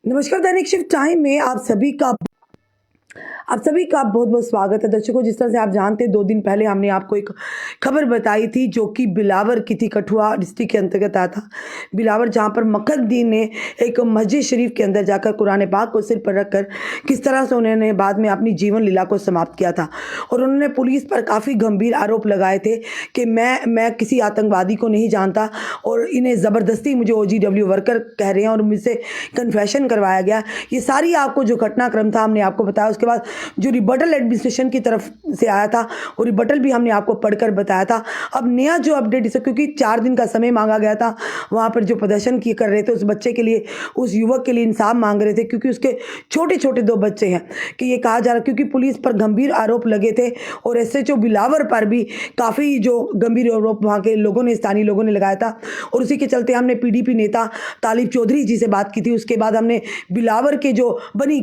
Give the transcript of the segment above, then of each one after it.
नमस्कार। दैनिक shift time में आप सभी का बहुत बहुत स्वागत है दर्शकों। जिस तरह से आप जानते हैं 2 दिन पहले हमने आपको एक खबर बताई थी जो कि बिलावर की थी, कठुआ डिस्ट्रिक्ट के अंतर्गत आया था बिलावर, जहां पर मखदुद्दीन ने एक मस्जिद शरीफ के अंदर जाकर कुरान पाक को सिर पर रखकर किस तरह से उन्होंने बाद में अपनी जीवन लीला को समाप्त किया था। और उन्होंने पुलिस पर काफ़ी गंभीर आरोप लगाए थे कि मैं किसी आतंकवादी को नहीं जानता और इन्हें ज़बरदस्ती मुझे OGW वर्कर कह रहे हैं और मुझसे कन्फेशन करवाया गया। ये सारी आपको जो घटनाक्रम था हमने आपको बताया। उसके बाद जो रिबटल एडमिनिस्ट्रेशन की तरफ से आया था वो रिबटल भी हमने आपको पढ़कर बताया था। अब नया जो अपडेट इसे, क्योंकि 4 दिन का समय मांगा गया था, वहाँ पर जो प्रदर्शन किए कर रहे थे उस बच्चे के लिए, उस युवक के लिए इंसाफ मांग रहे थे, क्योंकि उसके छोटे छोटे 2 बच्चे हैं। कि ये कहा जा रहा, क्योंकि पुलिस पर गंभीर आरोप लगे थे और SHO बिलावर पर भी काफ़ी जो गंभीर आरोप वहाँ के लोगों ने, स्थानीय लोगों ने लगाया था। और उसी के चलते हमने PDP नेता तालिब चौधरी जी से बात की थी। उसके बाद हमने बिलावर के जो बनी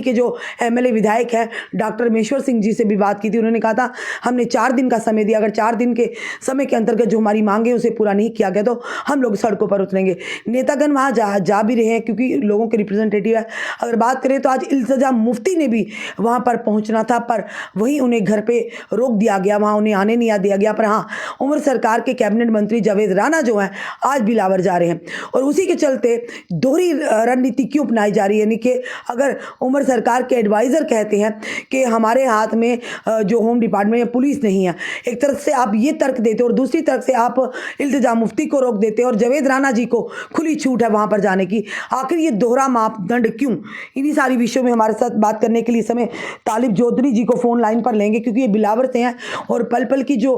के जो MLA विधायक है डॉक्टर मेश्वर सिंह जी से भी बात की थी। उन्होंने कहा था हमने 4 दिन का समय दिया, अगर 4 दिन के समय के अंतर्गत जो हमारी मांगे उसे पूरा नहीं किया गया तो हम लोग सड़कों पर उतरेंगे। नेतागण वहाँ जा भी रहे हैं क्योंकि लोगों के रिप्रेजेंटेटिव है। अगर बात करें तो आज इल्तिजा मुफ्ती ने भी वहाँ पर पहुँचना था, पर वहीं उन्हें घर पे रोक दिया गया, वहाँ उन्हें आने नहीं दिया गया। पर हाँ, उमर सरकार के कैबिनेट मंत्री जावेद राणा जो हैं आज बिलावर जा रहे हैं और उसी के चलते दोहरी रणनीति क्यों अपनाई जा रही है। यानी कि अगर उमर सरकार के एडवाइज़र कहते हैं कि हमारे हाथ में जो होम डिपार्टमेंट या पुलिस नहीं है, एक तरफ से आप ये तर्क देते हो और दूसरी तरफ से आप इल्तिजा मुफ्ती को रोक देते हो और जावेद राणा जी को खुली छूट है वहाँ पर जाने की। आखिर ये दोहरा मापदंड क्यों? इन्हीं सारी विषयों में हमारे साथ बात करने के लिए समय तालिब चौधरी जी को फ़ोन लाइन पर लेंगे, क्योंकि ये बिलावर से हैं और पल पल की जो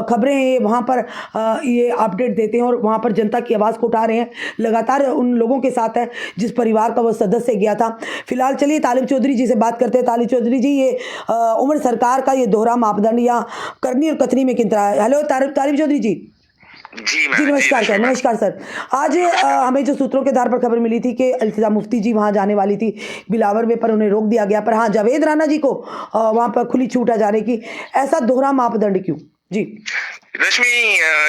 खबरें हैं ये वहाँ पर ये अपडेट देते हैं और वहाँ पर जनता की आवाज़ को उठा रहे हैं। लगातार उन लोगों के साथ है जिस परिवार का वो सदस्य गया था। फिलहाल चलिए तालिब चौधरी जी से बात करते हैं। तालिब चौधरी जी, ये उमर सरकार का ये दोहरा मापदंड या करनी और कथनी में कितना है? हेलो तालिब चौधरी जी। जी नमस्कार सर। नमस्कार सर। आज हमें जो सूत्रों के आधार पर खबर मिली थी कि इल्तिजा मुफ्ती जी वहाँ जाने वाली थी बिलावर में, पर उन्हें रोक दिया गया। पर हाँ, जावेद राणा जी को वहाँ पर खुली छूट है जाने की। ऐसा दोहरा मापदंड क्यों जी? रश्मि,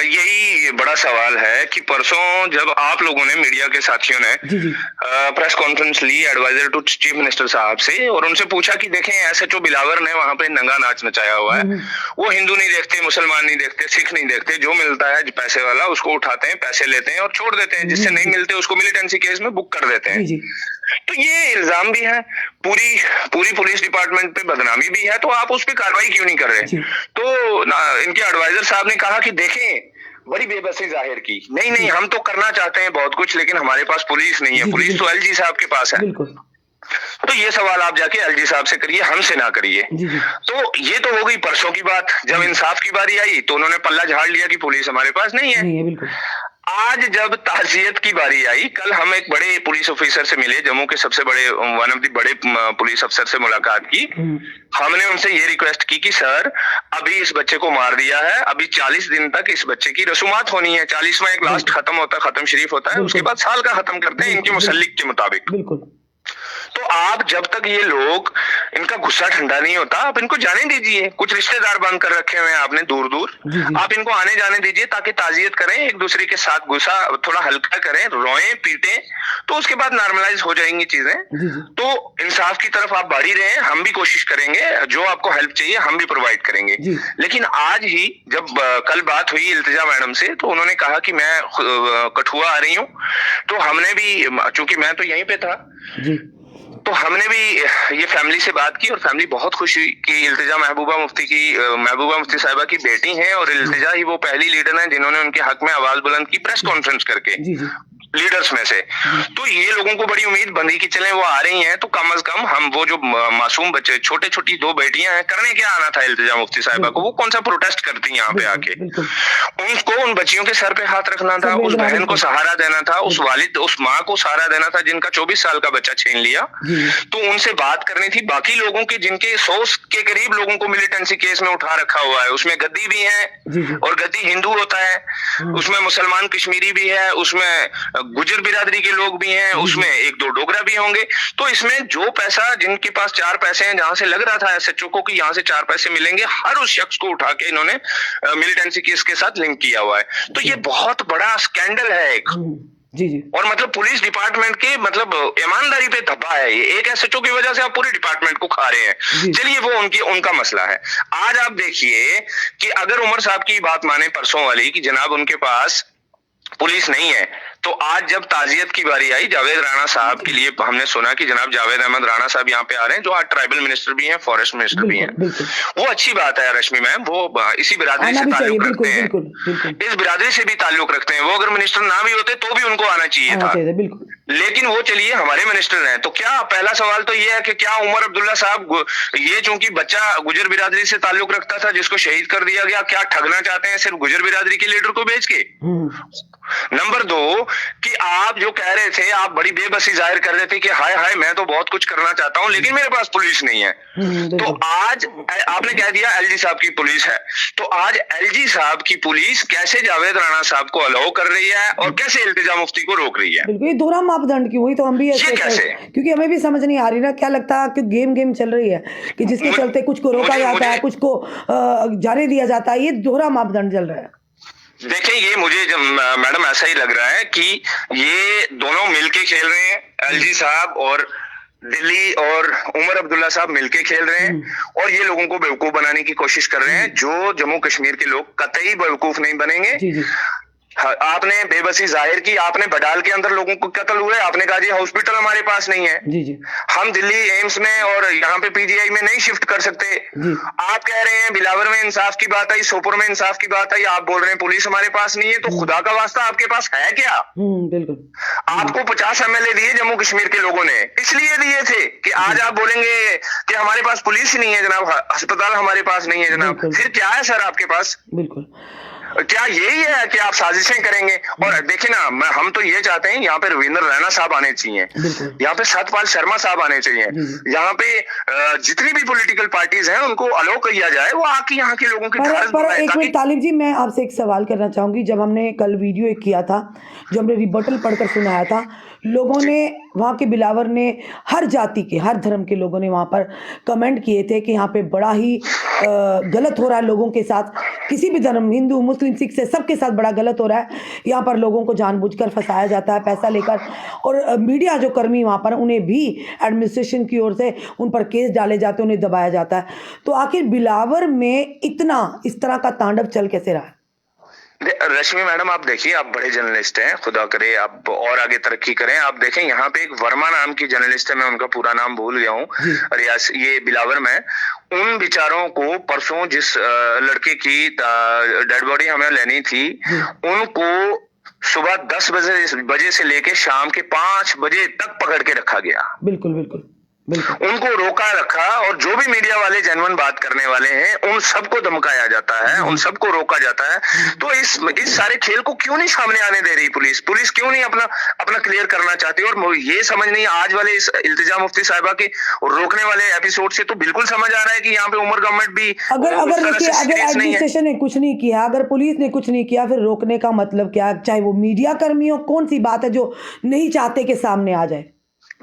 यही बड़ा सवाल है कि परसों जब आप लोगों ने, मीडिया के साथियों ने प्रेस कॉन्फ्रेंस ली एडवाइजर टू चीफ मिनिस्टर साहब से और उनसे पूछा कि देखें SHO बिलावर ने वहां पे नंगा नाच नचाया हुआ है। वो हिंदू नहीं देखते, मुसलमान नहीं देखते, सिख नहीं देखते, जो मिलता है पैसे वाला उसको उठाते हैं, पैसे लेते हैं और छोड़ देते हैं, जिससे नहीं मिलते उसको मिलिटेंसी केस में बुक कर देते हैं। तो ये इल्जाम भी है, पूरी पुलिस डिपार्टमेंट पे बदनामी भी है, तो आप उस पर कार्रवाई क्यों नहीं कर रहे? तो इनके एडवाइजर साहब ने कहा कि देखें, बड़ी बेबसी जाहिर की, नहीं हम तो करना चाहते हैं बहुत कुछ, लेकिन हमारे पास पुलिस नहीं है, पुलिस तो LG साहब के पास है। तो ये सवाल आप जाके LG साहब से करिए, हमसे ना करिए। तो ये तो हो गई परसों की बात। जब इंसाफ की बारी आई तो उन्होंने पल्ला झाड़ लिया कि पुलिस हमारे पास नहीं है। आज जब ताजियत की बारी आई, कल हम एक बड़े पुलिस ऑफिसर से मिले, जम्मू के सबसे बड़े, वन ऑफ द बड़े पुलिस अफसर से मुलाकात की। हमने उनसे ये रिक्वेस्ट की कि सर, अभी इस बच्चे को मार दिया है, अभी 40 दिन तक इस बच्चे की रसूमात होनी है। 40वां एक लास्ट खत्म होता है, खत्म शरीफ होता है, उसके बाद साल का खत्म करते हैं इनकी मुसल्लिक के मुताबिक। तो आप जब तक ये लोग, इनका गुस्सा ठंडा नहीं होता, आप इनको जाने दीजिए। कुछ रिश्तेदार बंद कर रखे हुए हैं आपने दूर दूर, आप इनको आने जाने दीजिए ताकि ताजियत करें, एक दूसरे के साथ गुस्सा थोड़ा हल्का करें, रोएं पीटें, तो उसके बाद नॉर्मलाइज हो जाएंगी चीजें। तो इंसाफ की तरफ आप बढ़ ही रहे हैं, हम भी कोशिश करेंगे, जो आपको हेल्प चाहिए हम भी प्रोवाइड करेंगे। लेकिन आज ही जब कल बात हुई इल्तिजा मैडम से, तो उन्होंने कहा कि मैं कठुआ आ रही हूँ, तो हमने भी, चूंकि मैं तो यहीं पे था, तो हमने भी ये फैमिली से बात की और फैमिली बहुत खुश हुई कि इल्तिजा महबूबा मुफ्ती साहिबा की बेटी हैं और इल्तिजा ही वो पहली लीडर हैं जिन्होंने उनके हक में आवाज बुलंद की प्रेस कॉन्फ्रेंस करके, लीडर्स में से। तो ये लोगों को बड़ी उम्मीद बंधी कि चलें वो आ रही हैं तो कम अज कम हम, वो जो मासूम बच्चे, छोटे छोटी 2 बेटियां हैं, करने क्या आना था इल्तिजा मुफ्ती साहिबा को? वो कौन सा प्रोटेस्ट करती यहाँ पे आके? उनको उन बच्चियों के सर पे हाथ रखना था, उस बहन को सहारा देना था, उस माँ को सहारा देना था जिनका 24 साल का बच्चा छीन लिया। तो उनसे बात करनी थी। बाकी लोगों के, जिनके 100 के करीब लोगों को मिलिटेंसी केस में उठा रखा हुआ है, उसमें गद्दी भी है और गद्दी हिंदू होता है, उसमें मुसलमान कश्मीरी भी है, उसमें गुजर बिरादरी के लोग भी हैं, उसमें 1-2 डोगरा भी होंगे। तो इसमें जो पैसा, जिनके पास 4 पैसे हैं, जहां से लग रहा था SHO को कि यहां से 4 पैसे मिलेंगे, हर उस शख्स को उठा के इन्होंने मिलिटेंसी केस के साथ लिंक किया हुआ है। तो ये बहुत बड़ा स्कैंडल है एक। जी जी और मतलब पुलिस डिपार्टमेंट के मतलब ईमानदारी पे धब्बा है ये। एक एसएचओ की वजह से आप पूरे डिपार्टमेंट को खा रहे हैं। जी चलिए वो उनका मसला है। आज आप देखिए कि अगर उमर साहब की बात माने परसों वाली कि जनाब उनके पास पुलिस नहीं है, तो आज जब ताजियत की बारी आई जावेद राणा साहब के लिए, हमने सुना कि जनाब जावेद अहमद राणा साहब यहाँ पे आ रहे हैं, जो आज ट्राइबल मिनिस्टर भी हैं, फॉरेस्ट मिनिस्टर भी हैं। बिल्कुल बिल्कुल वो अच्छी बात है रश्मि मैम, वो इसी बिरादरी आना से भी चाहिए, ताल्लुक बिल्कुल रखते हैं, बिल्कुल बिल्कुल इस बिरादरी से भी ताल्लुक रखते हैं। वो अगर मिनिस्टर ना भी होते तो भी उनको आना चाहिए आना था, चाहिए, बिल्कुल लेकिन वो चलिए हमारे मिनिस्टर हैं। तो क्या पहला सवाल तो ये है कि क्या उमर अब्दुल्ला साहब ये चूंकि बच्चा गुजर बिरादरी से ताल्लुक रखता था जिसको शहीद कर दिया गया, क्या ठगना चाहते हैं सिर्फ गुजर बिरादरी के लीडर को बेच के? नंबर 2 कि आप जो कह रहे थे, आप बड़ी बेबसी जाहिर कर रहे थे कि हाय हाय मैं तो बहुत कुछ करना चाहता हूं लेकिन मेरे पास पुलिस नहीं है। तो आज आपने कह दिया एलजी साहब की पुलिस है, तो आज एलजी साहब की पुलिस कैसे जावेद राणा साहब को अलाउ कर रही है और कैसे इल्तिजा मुफ्ती को रोक रही है? बिल्कुल, ये दोहरा मापदंड क्यों? वही तो हम भी ये कैसे? क्योंकि हमें भी समझ नहीं आ रही ना, क्या लगता है कि गेम चल रही है कि जिसके चलते कुछ को रोका जाता है, कुछ को जाने दिया जाता है। ये दोहरा मापदंड चल रहा है। देखिए ये मुझे जब मैडम ऐसा ही लग रहा है कि ये दोनों मिलके खेल रहे हैं, एलजी साहब और दिल्ली और उमर अब्दुल्ला साहब मिलके खेल रहे हैं और ये लोगों को बेवकूफ बनाने की कोशिश कर रहे हैं। जो जम्मू कश्मीर के लोग कतई बेवकूफ नहीं बनेंगे। जी जी आपने बेबसी जाहिर की, आपने बडाल के अंदर लोगों को कत्ल हुए, आपने कहा जी हॉस्पिटल हमारे पास नहीं है, जी जी हम दिल्ली एम्स में और यहाँ पे पीजीआई में नहीं शिफ्ट कर सकते। आप कह रहे हैं बिलावर में इंसाफ की बात आई, सोपुर में इंसाफ की बात आई, आप बोल रहे हैं पुलिस हमारे पास नहीं है। तो खुदा का वास्ता आपके पास है क्या? बिल्कुल। आपको 50 एमएलए दिए जम्मू कश्मीर के लोगों ने, इसलिए दिए थे कि आज आप बोलेंगे कि हमारे पास पुलिस ही नहीं है जनाब, अस्पताल हमारे पास नहीं है जनाब। फिर क्या है सर आपके पास? बिल्कुल, क्या यही है कि आप साजिशें करेंगे? और देखिए ना, हम तो ये चाहते हैं यहाँ पे रविंद्र रैना साहब आने चाहिए, यहाँ पे सतपाल शर्मा साहब आने चाहिए, यहाँ पे जितनी भी पॉलिटिकल पार्टीज हैं उनको अलाउ किया जाए, वो आके यहाँ के लोगों की पर एक मिनट तालिब जी, मैं आपसे एक सवाल करना चाहूंगी। जब हमने कल वीडियो एक किया था, जो हमने रिबटल पढ़कर सुनाया था, लोगों ने, वहाँ के बिलावर ने, हर जाति के, हर धर्म के लोगों ने वहाँ पर कमेंट किए थे कि यहाँ पे बड़ा ही गलत हो रहा है लोगों के साथ, किसी भी धर्म, हिंदू मुस्लिम सिख से सबके साथ बड़ा गलत हो रहा है। यहाँ पर लोगों को जानबूझकर फंसाया जाता है पैसा लेकर, और मीडिया जो कर्मी वहाँ पर, उन्हें भी एडमिनिस्ट्रेशन की ओर से उन पर केस डाले जाते हैं, उन्हें दबाया जाता है। तो आखिर बिलावर में इतना इस तरह का तांडव चल कैसे रहा है? रश्मि मैडम आप देखिए, आप बड़े जर्नलिस्ट हैं, खुदा करे आप और आगे तरक्की करें। आप देखें यहाँ पे एक वर्मा नाम की जर्नलिस्ट है, मैं उनका पूरा नाम भूल गया हूँ, रियास ये बिलावर में। उन बेचारों को परसों जिस लड़के की डेड बॉडी हमें लेनी थी, उनको सुबह 10 बजे से लेके शाम के 5 बजे तक पकड़ के रखा गया। बिल्कुल बिल्कुल बिल्कुल, उनको रोका रखा, और जो भी मीडिया वाले जेन्युइन बात करने वाले हैं उन सबको धमकाया जाता है, उन सबको रोका जाता है। तो इस सारे खेल को क्यों नहीं सामने आने दे रही पुलिस क्यों नहीं अपना क्लियर करना चाहती? और ये समझ नहीं, आज वाले इस इल्तिजा मुफ्ती साहिबा के रोकने वाले एपिसोड से तो बिल्कुल समझ आ रहा है कि यहाँ पे उमर गवर्नमेंट भी अगर एडमिनिस्ट्रेशन ने कुछ नहीं किया, अगर पुलिस ने कुछ नहीं किया, फिर रोकने का मतलब क्या? चाहे वो मीडिया कर्मी हो, कौन सी बात है जो नहीं चाहते कि सामने आ जाए?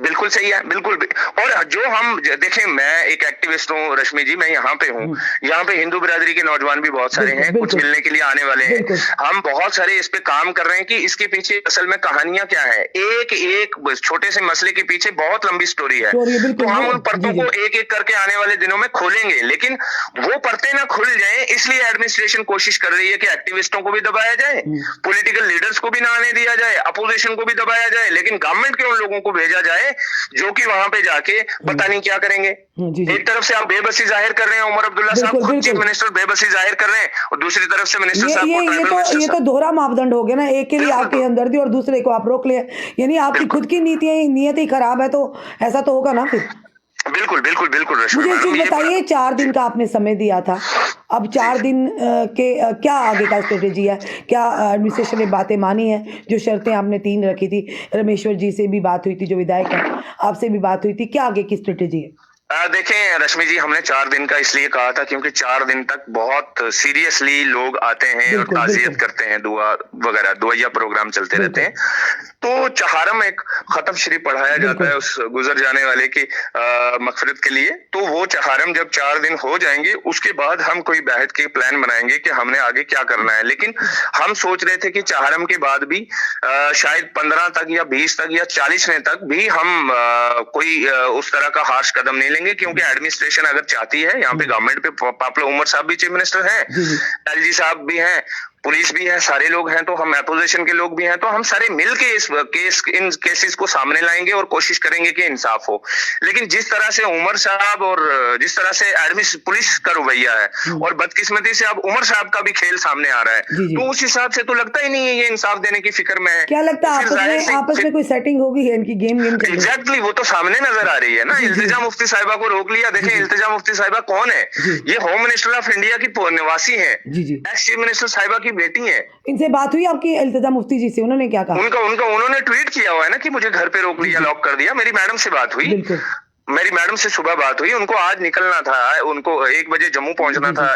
बिल्कुल सही है, बिल्कुल। और जो हम देखें, मैं एक एक्टिविस्ट हूँ रश्मि जी, मैं यहाँ पे हूँ, यहाँ पे हिंदू बिरादरी के नौजवान भी बहुत सारे हैं, कुछ मिलने के लिए आने वाले हैं। हम बहुत सारे इस पे काम कर रहे हैं कि इसके पीछे असल में कहानियां क्या है। एक छोटे से मसले के पीछे बहुत लंबी स्टोरी है, तो हम उन परतों को एक एक करके आने वाले दिनों में खोलेंगे, लेकिन वो परतें ना खुल जाए, इसलिए एडमिनिस्ट्रेशन कोशिश कर रही है कि एक्टिविस्टों को भी दबाया जाए, पॉलिटिकल लीडर्स को भी ना आने दिया जाए, अपोजिशन को भी दबाया जाए, लेकिन गवर्नमेंट के उन लोगों को भेजा जाए जो कि वहां पे जाके पता नहीं क्या करेंगे। एक तरफ से आप बेबसी जाहिर कर रहे हैं, उमर अब्दुल्ला साहब खुद चीफ मिनिस्टर बेबसी जाहिर कर रहे हैं, और दूसरी तरफ से मिनिस्टर साहब को ट्राइबल मिनिस्टर। ये तो दोहरा मापदंड हो गया ना, एक के लिए आपकी हमदर्दी और दूसरे को आप रोक ले, यानी आपकी खुद की नीयत ही खराब है, तो ऐसा तो होगा ना फिर। बिल्कुल बिल्कुल बिल्कुल। मुझे एक चीज बताइए, 4 दिन का आपने समय दिया था, अब 4 दिन के क्या आगे का स्ट्रेटेजी है? क्या एडमिनिस्ट्रेशन ने बातें मानी है? जो शर्तें आपने 3 रखी थी, रमेश्वर जी से भी बात हुई थी, जो विधायक है, आपसे भी बात हुई थी, क्या आगे की स्ट्रेटेजी है? देखें रश्मि जी, हमने 4 दिन का इसलिए कहा था क्योंकि 4 दिन तक बहुत सीरियसली लोग आते हैं और ताज़ियत करते हैं, दुआ वगैरह दुआया प्रोग्राम चलते रहते हैं। तो चहारम एक खत्म शरीफ पढ़ाया जाता है उस गुजर जाने वाले की मगफिरत के लिए। तो वो चहारम जब 4 दिन हो जाएंगे उसके बाद हम कोई बहत के प्लान बनाएंगे कि हमने आगे क्या करना है। लेकिन हम सोच रहे थे कि चहारम के बाद भी शायद 15 तक या 20 तक या 40वें तक भी हम कोई उस तरह का हार्श कदम नहीं लेंगे, क्योंकि एडमिनिस्ट्रेशन अगर चाहती है, यहाँ पे गवर्नमेंट पे पापला उमर साहब भी चीफ मिनिस्टर हैं, एलजी साहब भी हैं, पुलिस भी है, सारे लोग हैं, तो हम अपोजिशन के लोग भी हैं, तो हम सारे मिलके इन केसेस को सामने लाएंगे और कोशिश करेंगे कि इंसाफ हो। लेकिन जिस तरह से उमर साहब और जिस तरह से पुलिस का रवैया है और बदकिस्मती से अब उमर साहब का भी खेल सामने आ रहा है, तो उस हिसाब से तो लगता ही नहीं है ये इंसाफ देने की फिक्र में है। क्या लगता है आपस में कोई सेटिंग होगी है इनकी गेम? एग्जैक्टली, वो तो सामने नजर आ रही है ना। इल्तिजा मुफ्ती साहिबा को रोक लिया। देखें इल्तिजा मुफ्ती साहिबा कौन है? ये होम मिनिस्टर ऑफ इंडिया की निवासी है, एक्स चीफ मिनिस्टर साहिबा की बेटी है। इनसे बात हुई आपकी इल्तिजा मुफ्ती जी से? उन्होंने क्या कहा? उन्होंने ट्वीट किया हुआ है ना कि मुझे घर पे रोक लिया, लॉक कर दिया। मेरी मैडम से बात हुई, मेरी मैडम से सुबह बात हुई। उनको आज निकलना था, उनको 1 बजे जम्मू पहुंचना था,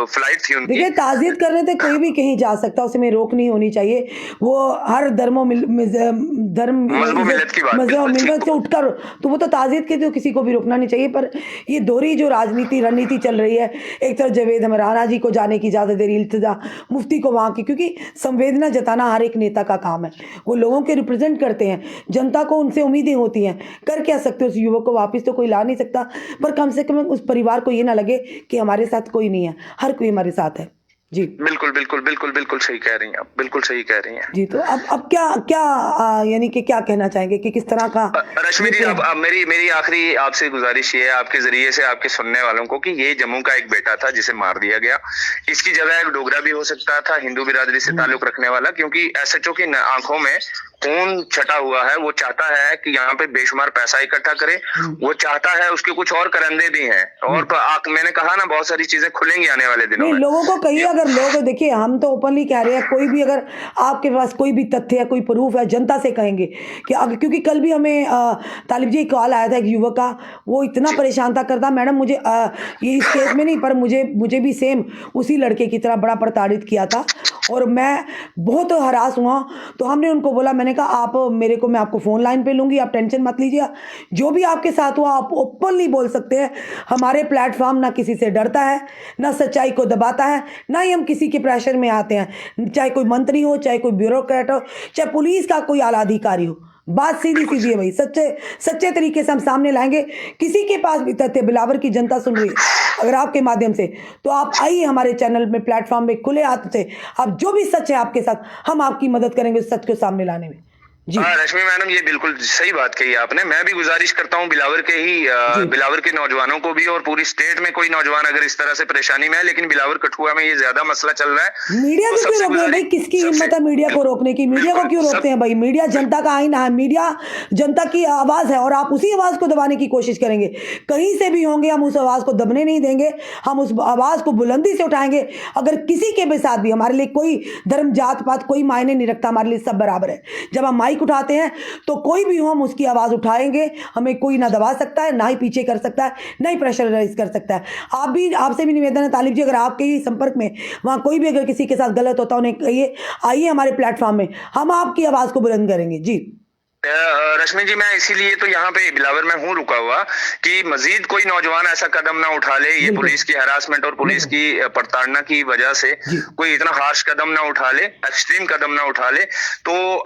फ्लाइट थी उनकी। देखिए, ताज़ियत करने तक कोई भी कहीं जा सकता है, उसमें रोक नहीं होनी चाहिए। वो हर धर्म मिल्लत की बात से उठकर, तो वो तो ताज़ियत के तो किसी को भी रोकना नहीं चाहिए। पर ये दोहरी जो रणनीति चल रही है, एक तरफ जावेद हमराना जी को जाने की इजाज़त दे रही, इल्तिजा मुफ्ती को वहाँ की, क्योंकि संवेदना जताना हर एक नेता का काम है। वो लोगों के रिप्रेजेंट करते हैं, जनता को उनसे उम्मीदें होती हैं। कर क्या सकते हो? उस युवक को वापस तो कोई ला नहीं सकता, पर कम से कम उस परिवार को ये ना लगे कि हमारे साथ कोई नहीं है, हर कोई हमारे साथ है। जी बिल्कुल बिल्कुल बिल्कुल बिल्कुल सही कह रही हैं आप, बिल्कुल सही कह रही हैं जी। तो अब क्या यानी कि क्या कहना चाहेंगे कि किस तरह का? रश्मि जी, अब मेरी आखिरी आपसे गुजारिश ये है, आपके जरिए से आपके सुनने वालों को, कि ये जम्मू का एक बेटा था जिसे मार दिया गया। इसकी जगह एक डोगरा भी हो सकता था, हिंदू बिरादरी से ताल्लुक रखने वाला, क्योंकि एसएचओ की आंखों में खून छटा हुआ है। वो चाहता है कि यहाँ पे बेशुमार पैसा इकट्ठा करे, वो चाहता है, उसके कुछ और करंदे भी हैं। और मैंने कहा ना, बहुत सारी चीजें खुलेंगी आने वाले दिनों में। लोगों को कहिए, अगर लोग, देखिए हम तो ओपनली कह रहे हैं, कोई भी अगर आपके पास कोई भी तथ्य है, कोई प्रूफ है, जनता से कहेंगे कि क्योंकि कल भी हमें तालिब जी कॉल आया था एक युवक का, वो इतना परेशान था, करता मैडम मुझे ये इस केस में नहीं, पर मुझे भी सेम उसी लड़के की तरह बड़ा प्रताड़ित किया था और मैं बहुत हरास हुआ। तो हमने उनको बोला, मैंने कहा आप मैं आपको फ़ोन लाइन पे लूँगी, आप टेंशन मत लीजिए, जो भी आपके साथ हुआ आप ओपनली बोल सकते हैं। हमारे प्लेटफॉर्म ना किसी से डरता है, ना सच्चाई को दबाता है, ना ही हम किसी के प्रेशर में आते हैं, चाहे कोई मंत्री हो, चाहे कोई ब्यूरोक्रेट हो, चाहे पुलिस का कोई आला अधिकारी हो। बात सीधी है भाई, सच्चे तरीके से हम सामने लाएंगे। किसी के पास भी तथ्य, बिलावर की जनता सुन रही है अगर आपके माध्यम से, तो आप आइए हमारे चैनल में, प्लेटफॉर्म में खुले हाथ से, आप जो भी सच है आपके साथ, हम आपकी मदद करेंगे उस सच को सामने लाने में। हाँ रश्मि मैडम, ये बिल्कुल सही बात कही आपने। मैं भी गुजारिश करता हूँ बिलावर के नौजवानों को भी, और पूरी स्टेट में कोई नौजवान अगर इस तरह से परेशानी में है, लेकिन बिलावर कठुआ में ये ज्यादा मसला चल रहा है। मीडिया को क्यों रोक रहे हैं भाई? किसकी हिम्मत है मीडिया को रोकने की? मीडिया को क्यों रोकते हैं भाई? मीडिया जनता का आईना है, मीडिया जनता की आवाज है, और आप उसी आवाज को दबाने की कोशिश करेंगे। कहीं से भी होंगे, हम उस आवाज को दबने नहीं देंगे, हम उस आवाज को बुलंदी से उठाएंगे। अगर किसी के भी साथ भी, हमारे लिए कोई धर्म जात पात कोई मायने नहीं रखता, हमारे लिए सब बराबर है। जब हम माइक उठाते हैं तो कोई भी हो, हम उसकी आवाज़ उठाएंगे। हमें कोई ना दबा सकता है, ना ही पीछे कर सकता है, ना ही प्रेशराइज कर सकता है। आपसे भी निवेदन है तालिब जी, अगर आपके ही संपर्क में वहाँ कोई भी अगर किसी के साथ गलत होता, उन्हें कहिए, आइए हमारे प्लेटफॉर्म में, हम आपकी आवाज़ को बुलंद करेंगे। जी रश्मि जी, मैं इसीलिए तो यहाँ पे बिलावर में हूँ रुका हुआ, कि मजीद कोई नौजवान ऐसा कदम ना उठा ले, ये पुलिस की हरासमेंट और पुलिस की प्रताड़ना की वजह से कोई इतना हार्श कदम ना उठा ले, एक्सट्रीम कदम ना उठा ले। तो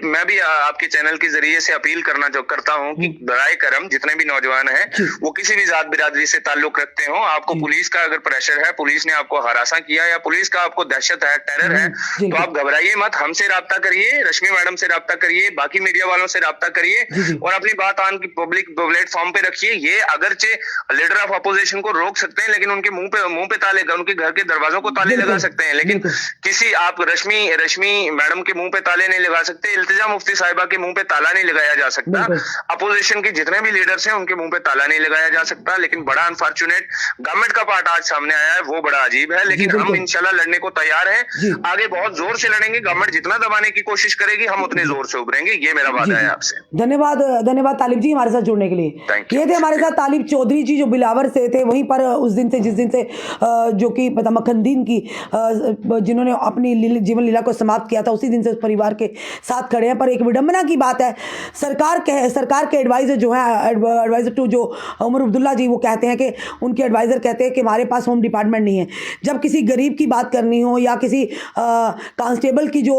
मैं भी आपके चैनल के जरिए से अपील करता हूँ कि बराए करम जितने भी नौजवान हैं, वो किसी भी जात बिरादरी से ताल्लुक रखते हो, आपको पुलिस का अगर प्रेशर है, पुलिस ने आपको हरासा किया या पुलिस का आपको दहशत है, टेरर है, तो आप घबराइए मत, हमसे राब्ता करिए, रश्मि मैडम से राब्ता करिए, बाकी मीडिया वालों से राब्ता करिए और अपनी बात आन की पब्लिक प्लेटफॉर्म पे रखिए। ये अगरचे लीडर ऑफ अपोजिशन को रोक सकते हैं, लेकिन उनके मुंह पे ताले, उनके घर के दरवाजों को ताले लगा सकते हैं, लेकिन किसी आप रश्मि मैडम के मुंह पे ताले नहीं लगा सकते, इल्तिजा मुफ्ती साहिबा के मुंह पे ताला नहीं लगाया जा सकता, अपोजिशन के जितने भी लीडर्स हैं उनके मुंह पे ताला नहीं लगाया जा सकता। लेकिन बड़ा अनफॉर्चुनेट गवर्नमेंट का पार्ट आज सामने आया है, वो बड़ा अजीब है, लेकिन हम इंशाल्लाह लड़ने को तैयार हैं, आगे बहुत जोर से लड़ेंगे। गवर्नमेंट जितना दबाने की कोशिश करेगी, हम उतने जोर से उभरेंगे, ये मेरा धन्यवाद है आपसे। धन्यवाद धन्यवाद तालिब जी हमारे साथ जुड़ने के लिए। Thank you. ये थे हमारे साथ तालिब चौधरी जी जो बिलावर से थे, वहीं पर उस दिन से जिस दिन से जो कि मखनदीन की जिन्होंने अपनी जीवन लीला को समाप्त किया था, उसी दिन से उस परिवार के साथ खड़े हैं। पर एक विडंबना की बात है, सरकार के एडवाइजर जो है, एडवाइजर टू जो उमर अब्दुल्ला जी, वो कहते हैं कि उनके एडवाइजर कहते हैं कि हमारे पास होम डिपार्टमेंट नहीं है। जब किसी गरीब की बात करनी हो या किसी कांस्टेबल की जो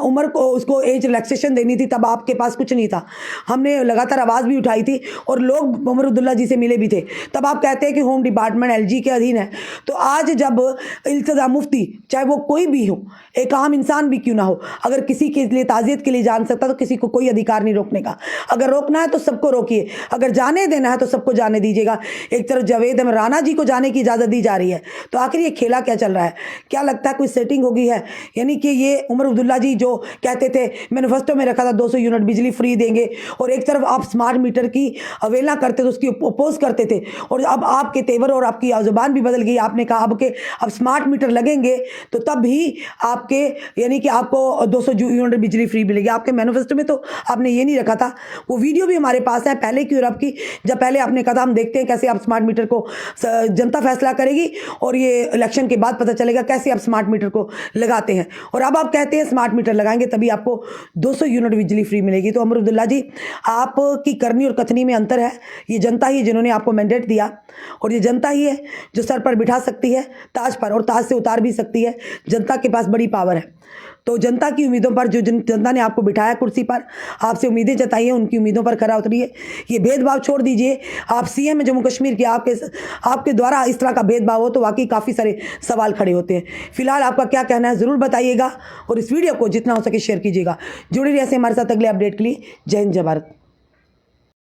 उम्र को उसको एज रिलैक्सेशन देनी थी, तब आपके पास कुछ नहीं था। हमने लगातार आवाज़ भी उठाई थी और लोग उमर अब्दुल्ला जी से मिले भी थे। तब आप कहते हैं कि होम डिपार्टमेंट एलजी के अधीन है। तो आज जब इल्तिजा मुफ्ती, चाहे वो कोई भी हो, एक आम इंसान भी क्यों ना हो, अगर किसी के लिए ताज़ियत के लिए जान सकता, तो किसी को कोई अधिकार नहीं रोकने का। अगर रोकना है तो सबको रोकिए, अगर जाने देना है तो सबको जाने दीजिएगा। एक तरफ जावेद अहमद राना जी को जाने की इजाज़त दी जा रही है, तो आखिर ये खेला क्या चल रहा है? क्या लगता है कोई सेटिंग हो गई है? यानी कि ये उमर अब्दुल्ला जी जो कहते थे मैनिफेस्टो में रखा था 200 यूनिट बिजली फ्री देंगे, और एक तरफ आप स्मार्ट मीटर की अवेलना करते थे, उसकी अपोज करते थे, और अब आपके तेवर और आपकी ज़ुबान भी बदल गई। आपने कहा अब स्मार्ट मीटर लगेंगे तो तब भी आपके यानी कि आपको 200 यूनिट बिजली फ्री मिलेगी। आपके मैनिफेस्टो में तो आपने ये नहीं रखा था। वो वीडियो भी हमारे पास है पहले की और अब की। जब पहले आपने कहा था हम देखते हैं कैसे आप स्मार्ट मीटर को जनता फैसला करेगी, और ये इलेक्शन के बाद पता चलेगा कैसे आप स्मार्ट मीटर को लगाते हैं, और अब आप कहते हैं स्मार्ट मीटर लगाएंगे तभी आपको 200 यूनिट बिजली फ्री मिलेगी। तो उमर अब्दुल्ला जी, आपकी करनी और कथनी में अंतर है। ये जनता ही जिन्होंने आपको मैंडेट दिया, और ये जनता ही है जो सर पर बिठा सकती है ताज पर, और ताज से उतार भी सकती है। जनता के पास बड़ी पावर है। तो जनता की उम्मीदों पर, जो जनता ने आपको बिठाया कुर्सी पर, आपसे उम्मीदें जताई हैं, उनकी उम्मीदों पर खरा उतरिए। ये भेदभाव छोड़ दीजिए। आप सीएम हैं जम्मू कश्मीर के, आपके द्वारा इस तरह का भेदभाव हो तो वाकई काफ़ी सारे सवाल खड़े होते हैं। फिलहाल आपका क्या कहना है ज़रूर बताइएगा, और इस वीडियो को जितना हो सके शेयर कीजिएगा। जुड़े रहिए हमारे साथ अगले अपडेट के लिए। जय हिंद, जय भारत।